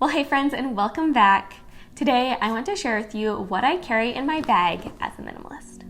Well, hey friends, and welcome back. Today, I want to share with you what I carry in my bag as a minimalist.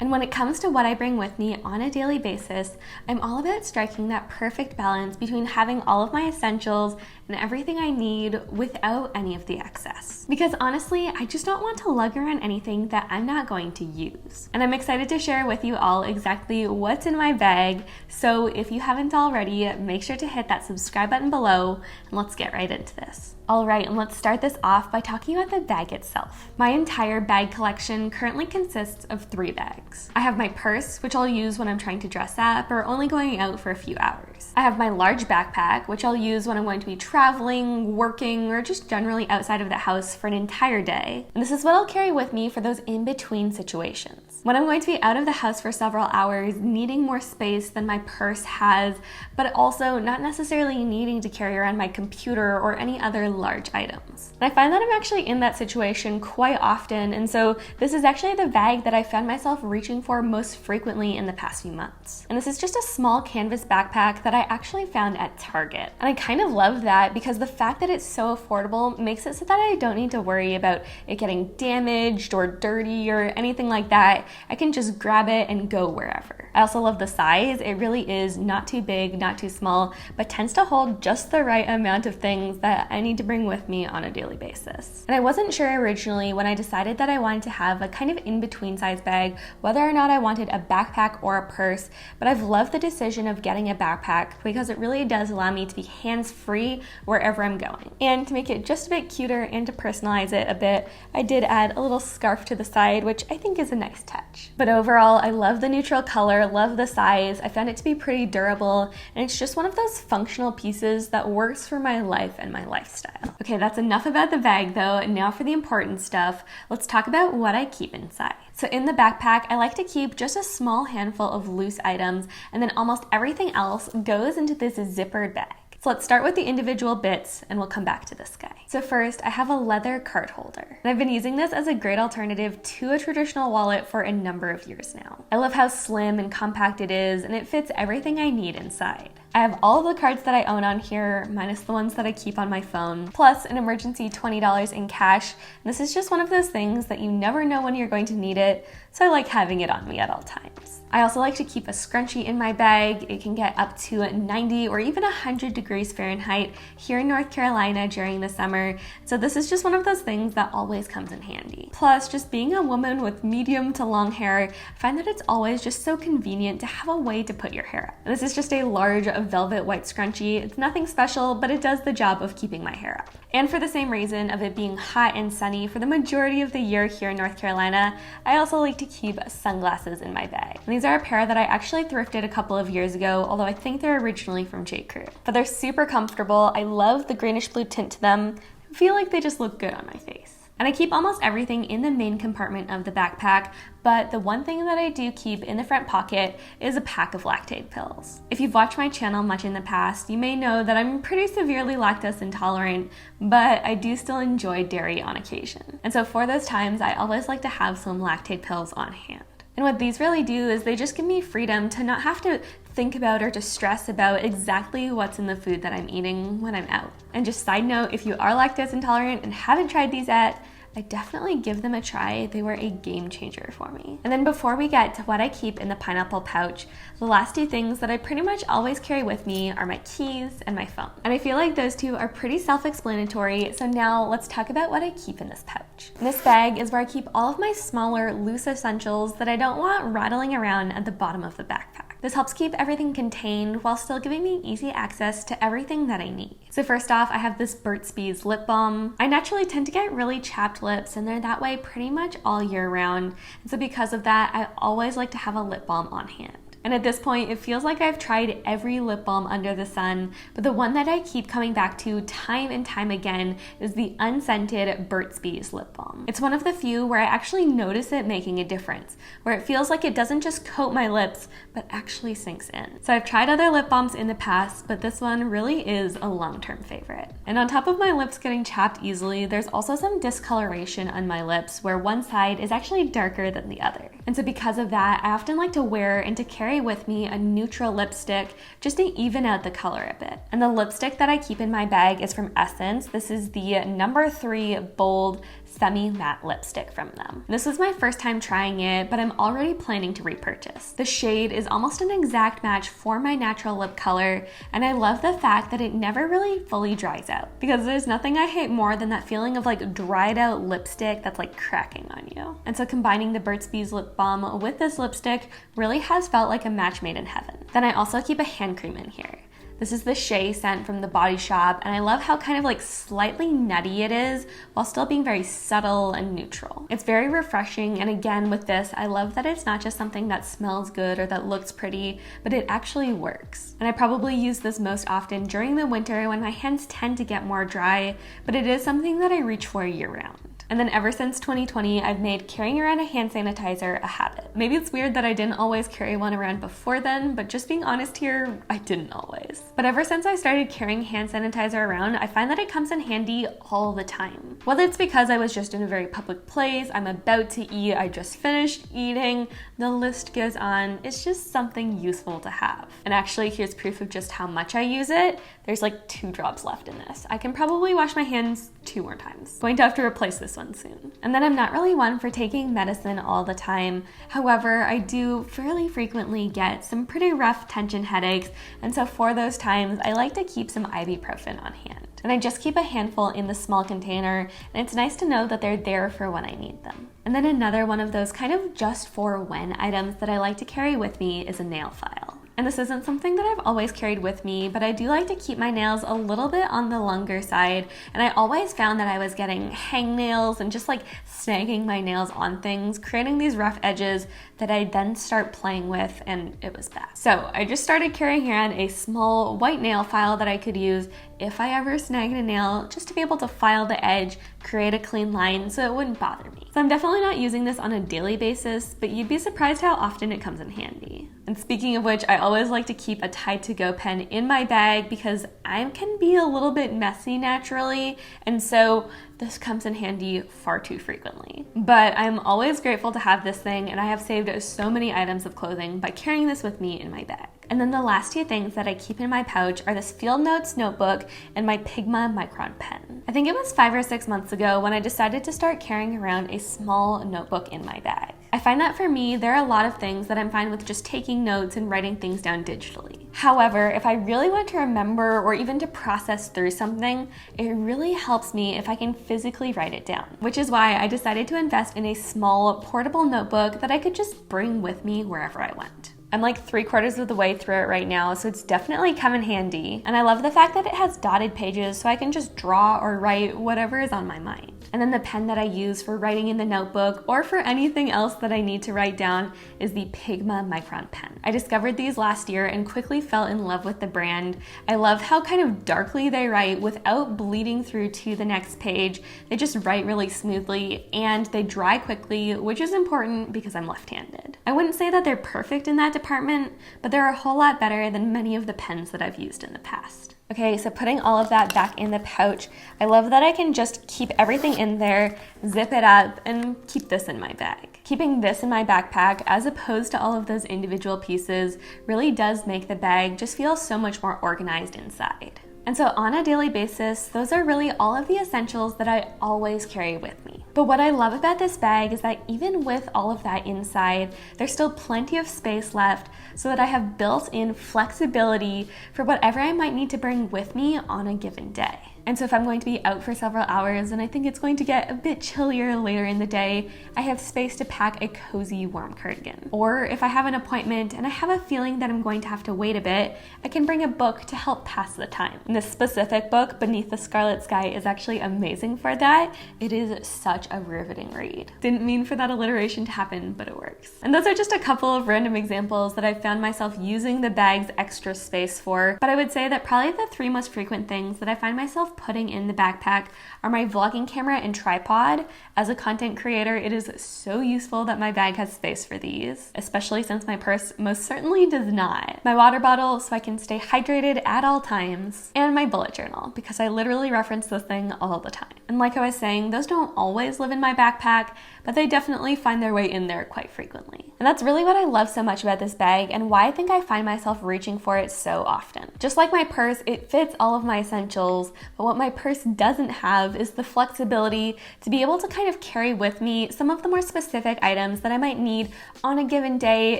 And when it comes to what I bring with me on a daily basis, I'm all about striking that perfect balance between having all of my essentials and everything I need without any of the excess. Because honestly, I just don't want to lug around anything that I'm not going to use. And I'm excited to share with you all exactly what's in my bag. So if you haven't already, make sure to hit that subscribe button below and let's get right into this. All right, and let's start this off by talking about the bag itself. My entire bag collection currently consists of 3 bags. I have my purse, which I'll use when I'm trying to dress up or only going out for a few hours. I have my large backpack, which I'll use when I'm going to be traveling, working, or just generally outside of the house for an entire day. And this is what I'll carry with me for those in-between situations. When I'm going to be out of the house for several hours, needing more space than my purse has, but also not necessarily needing to carry around my computer or any other large items. And I find that I'm actually in that situation quite often, and so this is actually the bag that I found myself reaching for most frequently in the past few months. And this is just a small canvas backpack that I actually found at Target. And I kind of love that because the fact that it's so affordable makes it so that I don't need to worry about it getting damaged or dirty or anything like that. I can just grab it and go wherever. I also love the size. It really is not too big, not too small, but tends to hold just the right amount of things that I need to bring with me on a daily basis. And I wasn't sure originally when I decided that I wanted to have a kind of in-between size bag, whether or not I wanted a backpack or a purse, but I've loved the decision of getting a backpack because it really does allow me to be hands-free wherever I'm going. And to make it just a bit cuter and to personalize it a bit, I did add a little scarf to the side, which I think is a nice touch. But overall, I love the neutral color, love the size. I found it to be pretty durable, and it's just one of those functional pieces that works for my life and my lifestyle. Okay, that's enough about the bag though. Now for the important stuff, let's talk about what I keep inside. So in the backpack, I like to keep just a small handful of loose items, and then almost everything else goes into this zippered bag. So let's start with the individual bits and we'll come back to this guy. So first, I have a leather card holder. And I've been using this as a great alternative to a traditional wallet for a number of years now. I love how slim and compact it is, and it fits everything I need inside. I have all of the cards that I own on here, minus the ones that I keep on my phone, plus an emergency $20 in cash. And this is just one of those things that you never know when you're going to need it, so I like having it on me at all times. I also like to keep a scrunchie in my bag. It can get up to 90 or even 100 degrees Fahrenheit here in North Carolina during the summer, so this is just one of those things that always comes in handy. Plus, just being a woman with medium to long hair, I find that it's always just so convenient to have a way to put your hair up. And this is just a large velvet white scrunchie. It's nothing special, but it does the job of keeping my hair up. And for the same reason of it being hot and sunny for the majority of the year here in North Carolina, I also like to keep sunglasses in my bag. And these are a pair that I actually thrifted a couple of years ago, although I think they're originally from J.Crew. But they're super comfortable. I love the greenish blue tint to them. I feel like they just look good on my face. And I keep almost everything in the main compartment of the backpack, but the one thing that I do keep in the front pocket is a pack of lactate pills. If you've watched my channel much in the past, you may know that I'm pretty severely lactose intolerant, but I do still enjoy dairy on occasion. And so for those times, I always like to have some lactate pills on hand. And what these really do is they just give me freedom to not have to think about or to stress about exactly what's in the food that I'm eating when I'm out. And just side note, if you are lactose intolerant and haven't tried these yet, I definitely give them a try. They were a game changer for me. And then before we get to what I keep in the pineapple pouch, the last 2 things that I pretty much always carry with me are my keys and my phone. And I feel like those 2 are pretty self-explanatory, so now let's talk about what I keep in this pouch. This bag is where I keep all of my smaller, loose essentials that I don't want rattling around at the bottom of the backpack. This helps keep everything contained while still giving me easy access to everything that I need. So first off, I have this Burt's Bees lip balm. I naturally tend to get really chapped lips, and they're that way pretty much all year round. And so because of that, I always like to have a lip balm on hand. And at this point, it feels like I've tried every lip balm under the sun, but the one that I keep coming back to time and time again is the unscented Burt's Bees lip balm. It's one of the few where I actually notice it making a difference, where it feels like it doesn't just coat my lips, but actually sinks in. So I've tried other lip balms in the past, but this one really is a long-term favorite. And on top of my lips getting chapped easily, there's also some discoloration on my lips where one side is actually darker than the other. And so because of that, I often like to wear and to carry with me a neutral lipstick just to even out the color a bit. And the lipstick that I keep in my bag is from Essence. This is the number 3 Bold Semi-Matte lipstick from them. This was my first time trying it, but I'm already planning to repurchase. The shade is almost an exact match for my natural lip color, and I love the fact that it never really fully dries out, because there's nothing I hate more than that feeling of like dried out lipstick that's like cracking on you. And so combining the Burt's Bees lip balm with this lipstick really has felt like a match made in heaven. Then I also keep a hand cream in here. This is the Shea scent from the Body Shop, and I love how kind of like slightly nutty it is while still being very subtle and neutral. It's very refreshing, and again with this, I love that it's not just something that smells good or that looks pretty, but it actually works. And I probably use this most often during the winter when my hands tend to get more dry, but it is something that I reach for year-round. And then ever since 2020, I've made carrying around a hand sanitizer a habit. Maybe it's weird that I didn't always carry one around before then, but just being honest here, I didn't always. But ever since I started carrying hand sanitizer around, I find that it comes in handy all the time. Whether it's because I was just in a very public place, I'm about to eat, I just finished eating, the list goes on, it's just something useful to have. And actually, here's proof of just how much I use it. There's like 2 drops left in this. I can probably wash my hands 2 more times. Going to have to replace this one soon. And then I'm not really one for taking medicine all the time. However, I do fairly frequently get some pretty rough tension headaches, and so for those times, I like to keep some ibuprofen on hand. And I just keep a handful in the small container, and it's nice to know that they're there for when I need them. And then another one of those kind of just for when items that I like to carry with me is a nail file. And this isn't something that I've always carried with me, but I do like to keep my nails a little bit on the longer side, and I always found that I was getting hangnails and just like snagging my nails on things, creating these rough edges that I then start playing with, and it was bad. So I just started carrying around a small white nail file that I could use if I ever snagged a nail, just to be able to file the edge, create a clean line so it wouldn't bother me. So I'm definitely not using this on a daily basis, but you'd be surprised how often it comes in handy. And speaking of which, I always like to keep a Tide to Go pen in my bag because I can be a little bit messy naturally, and so this comes in handy far too frequently. But I'm always grateful to have this thing, and I have saved so many items of clothing by carrying this with me in my bag. And then the last 2 things that I keep in my pouch are this Field Notes notebook and my Pigma Micron pen. I think it was 5 or 6 months ago when I decided to start carrying around a small notebook in my bag. I find that for me, there are a lot of things that I'm fine with just taking notes and writing things down digitally. However, if I really want to remember or even to process through something, it really helps me if I can physically write it down, which is why I decided to invest in a small portable notebook that I could just bring with me wherever I went. I'm like 3/4 of the way through it right now, so it's definitely come in handy. And I love the fact that it has dotted pages so I can just draw or write whatever is on my mind. And then the pen that I use for writing in the notebook or for anything else that I need to write down is the Pigma Micron pen. I discovered these last year and quickly fell in love with the brand. I love how kind of darkly they write without bleeding through to the next page. They just write really smoothly and they dry quickly, which is important because I'm left-handed. I wouldn't say that they're perfect in that department, but they're a whole lot better than many of the pens that I've used in the past. Okay, so putting all of that back in the pouch, I love that I can just keep everything in there, zip it up, and keep this in my bag. Keeping this in my backpack, as opposed to all of those individual pieces, really does make the bag just feel so much more organized inside. And so on a daily basis, those are really all of the essentials that I always carry with me. But what I love about this bag is that even with all of that inside, there's still plenty of space left so that I have built-in flexibility for whatever I might need to bring with me on a given day. And so if I'm going to be out for several hours and I think it's going to get a bit chillier later in the day, I have space to pack a cozy warm cardigan. Or if I have an appointment and I have a feeling that I'm going to have to wait a bit, I can bring a book to help pass the time. And this specific book, Beneath the Scarlet Sky, is actually amazing for that. It is such a riveting read. Didn't mean for that alliteration to happen, but it works. And those are just a couple of random examples that I've found myself using the bag's extra space for, but I would say that probably the three most frequent things that I find myself putting in the backpack are my vlogging camera and tripod. As a content creator, it is so useful that my bag has space for these, especially since my purse most certainly does not. My water bottle so I can stay hydrated at all times, and my bullet journal because I literally reference this thing all the time. And like I was saying, those don't always live in my backpack, but they definitely find their way in there quite frequently. And that's really what I love so much about this bag and why I think I find myself reaching for it so often. Just like my purse, it fits all of my essentials, but what my purse doesn't have is the flexibility to be able to kind of carry with me some of the more specific items that I might need on a given day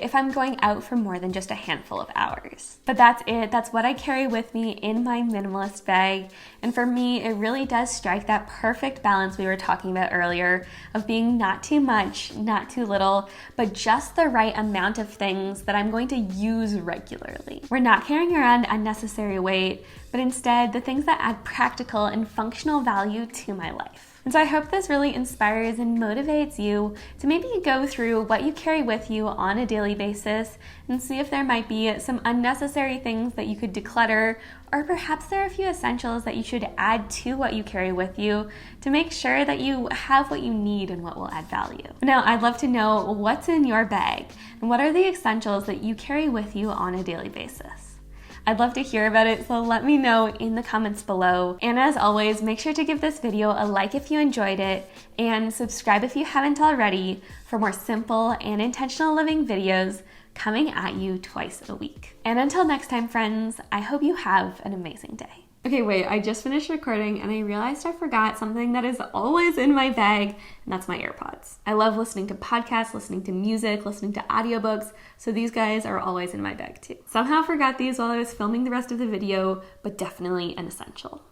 if I'm going out for more than just a handful of hours. But that's it. That's what I carry with me in my minimalist bag. And for me, it really does strike that perfect balance we were talking about earlier of being not too much, not too little, but just the right amount of things that I'm going to use regularly. We're not carrying around unnecessary weight, but instead the things that add practical and functional value to my life. And so I hope this really inspires and motivates you to maybe go through what you carry with you on a daily basis and see if there might be some unnecessary things that you could declutter, or perhaps there are a few essentials that you should add to what you carry with you to make sure that you have what you need and what will add value. Now, I'd love to know what's in your bag and what are the essentials that you carry with you on a daily basis. I'd love to hear about it, so let me know in the comments below. And as always, make sure to give this video a like if you enjoyed it, and subscribe if you haven't already for more simple and intentional living videos coming at you twice a week. And until next time, friends, I hope you have an amazing day. Okay, wait, I just finished recording and I realized I forgot something that is always in my bag, and that's my AirPods. I love listening to podcasts, listening to music, listening to audiobooks, so these guys are always in my bag too. Somehow forgot these while I was filming the rest of the video, but definitely an essential.